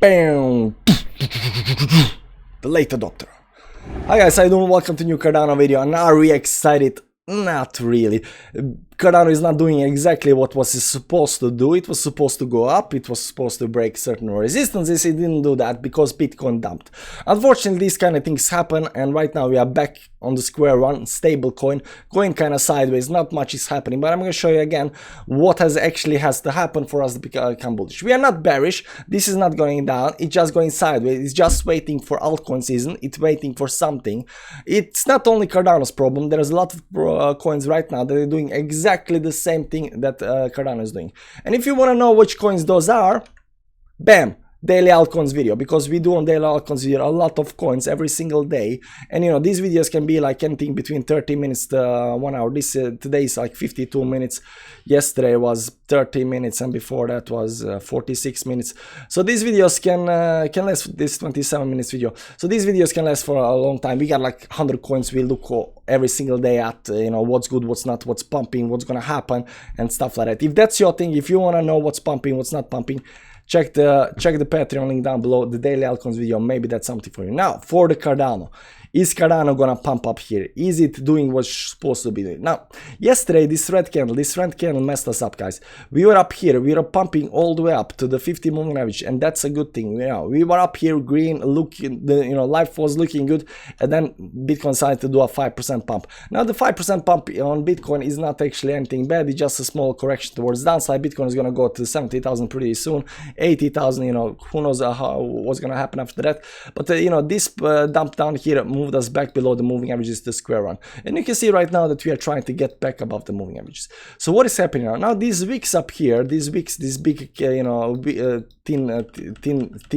Bam! The late adopter. Hi guys, how you doing? Welcome to new Cardano video, and are we excited? Not really. Cardano is not doing exactly what was supposed to do. It was supposed to go up, it was supposed to break certain resistances. It didn't do that because Bitcoin dumped. Unfortunately, these kind of things happen, and right now we are back on the square one, stable coin, going kind of sideways. Not much is happening, but I'm going to show you again what has to happen for us to become bullish. We are not bearish. This is not going down, it's just going sideways. It's just waiting for altcoin season, it's waiting for something. It's not only Cardano's problem. There's a lot of coins right now that are doing exactly the same thing that Cardano is doing. And if you want to know which coins those are, bam, daily altcoins video, because we do on daily altcoins video a lot of coins every single day. And you know, these videos can be like anything between 30 minutes to 1 hour. This today is like 52 minutes, yesterday was 30 minutes, and before that was 46 minutes. So these videos can last, this 27 minutes video, so these videos can last for a long time. We got like 100 coins we look every single day at, you know, what's good, what's not, what's pumping, what's gonna happen, and stuff like that. If that's your thing, if you want to know what's pumping, what's not pumping, check the Patreon link down below, the daily altcoins video. Maybe that's something for you. Now for the Cardano, is Cardano gonna pump up here? Is it doing what's supposed to be doing? Now yesterday this red candle messed us up, guys. We were up here, we were pumping all the way up to the 50 moving average, and that's a good thing. You know, we were up here green, looking, life was looking good, and then Bitcoin decided to do a 5% pump. Now the 5% pump on Bitcoin is not actually anything bad, it's just a small correction towards downside. Bitcoin is gonna go to 70,000 pretty soon, 80,000, you know, who knows what's gonna happen after that. But you know, this dump down here moved us back below the moving averages, the square one, and you can see right now that we are trying to get back above the moving averages. So what is happening now? Now these wicks up here, these wicks, these big thin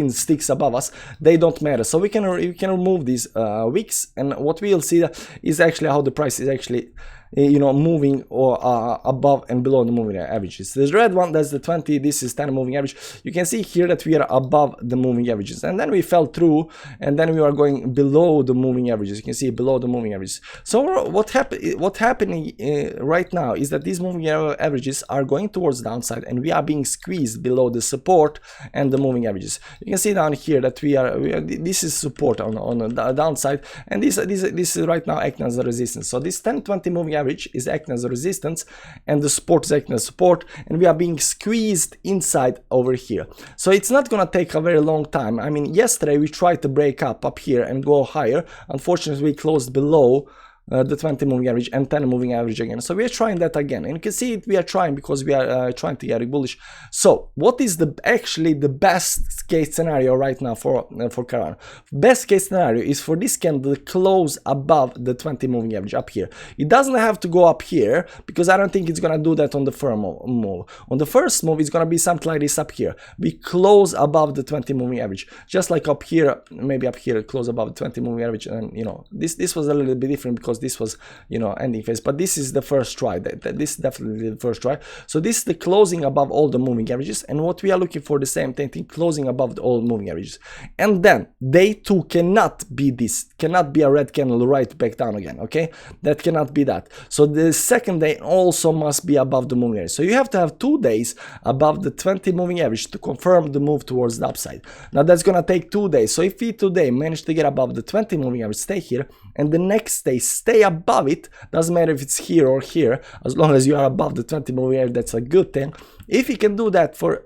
sticks above us, they don't matter. So we can remove these wicks, and what we'll see is actually how the price is actually, you know, moving or above and below the moving averages. This red one, that's the 20, this is 10 moving average. You can see here that we are above the moving averages, and then we fell through, and then we are going below the moving averages. You can see below the moving averages. So what's happening right now is that these moving averages are going towards the downside, and we are being squeezed below the support and the moving averages. You can see down here that this is support on the downside, and this is right now acting as a resistance. So this 10-20 moving average is acting as a resistance, and the support is acting as support, and we are being squeezed inside over here. So it's not gonna take a very long time. I mean, yesterday we tried to break up here and go higher. Unfortunately, we closed below the 20 moving average and 10 moving average again. So we are trying that again, and you can see we are trying because we are trying to get bullish. So what is actually the best case scenario right now for Cardano? Best case scenario is for this candle to close above the 20 moving average up here. It doesn't have to go up here, because I don't think it's gonna do that on the first move. On the first move, it's gonna be something like this up here. We close above the 20 moving average, just like up here, maybe up here, close above the 20 moving average. And you know, this was a little bit different because this was, you know, ending phase, but this is the first try. This is definitely the first try. So this is the closing above all the moving averages, and what we are looking for, the same thing, closing above all moving averages. And then day two cannot be this, cannot be a red candle right back down again. Okay, that cannot be that. So the second day also must be above the moving average. So you have to have 2 days above the 20 moving average to confirm the move towards the upside. Now that's gonna take 2 days. So if we today manage to get above the 20 moving average, stay here, and the next day stay above it, doesn't matter if it's here or here, as long as you are above the 20 moving average, that's a good thing. If you can do that for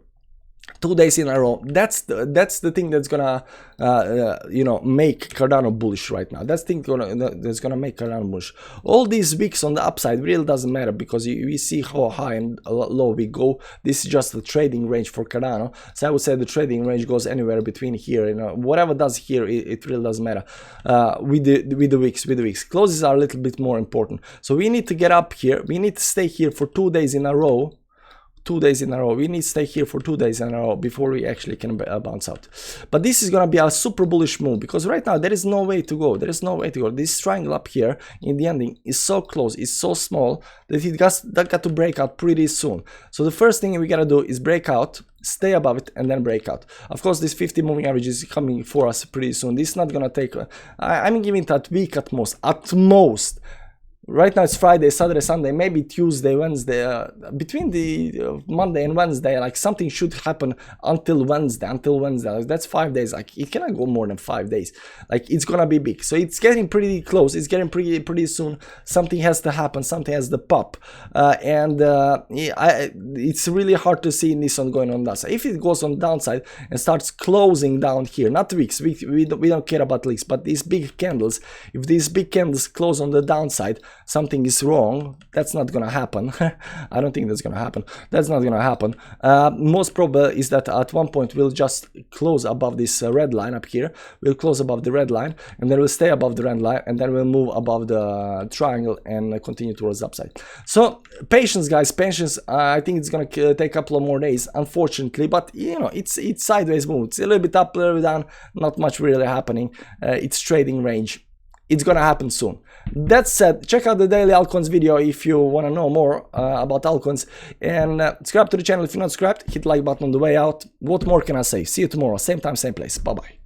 2 days in a row, that's the thing that's gonna you know, make Cardano bullish right now. That's gonna make Cardano bullish. All these wicks on the upside really doesn't matter, because we see how high and low we go. This is just the trading range for Cardano. So I would say the trading range goes anywhere between here, you know, whatever does here, it really doesn't matter. With the wicks, closes are a little bit more important. So we need to get up here, we need to stay here for 2 days in a row. 2 days in a row. We need to stay here for 2 days in a row before we actually can bounce out. But this is gonna be a super bullish move, because right now there is no way to go. There is no way to go. This triangle up here in the ending is so close, it's so small that it got to break out pretty soon. So the first thing we gotta do is break out, stay above it, and then break out. Of course, this 50 moving average is coming for us pretty soon. This is not gonna take. I'm giving it a week at most. At most. right now it's Friday, Saturday, Sunday, maybe Tuesday, Wednesday, between the Monday and Wednesday, like something should happen until Wednesday, like, that's 5 days. Like it cannot go more than 5 days. Like it's gonna be big, so it's getting pretty close, it's getting pretty soon. Something has to happen, something has to pop, it's really hard to see this one going on that side. If it goes on downside and starts closing down here, not wicks, we don't care about wicks, but these big candles, if these big candles close on the downside, something is wrong. That's not gonna happen. I don't think that's gonna happen. That's not gonna happen. Most probable is that at one point we'll just close above this red line up here. We'll close above the red line, and then we'll stay above the red line, and then we'll move above the triangle and continue towards the upside. So patience, guys, patience. I think it's gonna take a couple of more days, unfortunately, but you know, it's sideways move. It's a little bit up, a little bit down, not much really happening. It's trading range. It's gonna happen soon. That said, check out the daily altcoins video if you want to know more about altcoins, and subscribe to the channel if you're not subscribed. Hit the like button on the way out. What more can I say? See you tomorrow, same time, same place. Bye bye.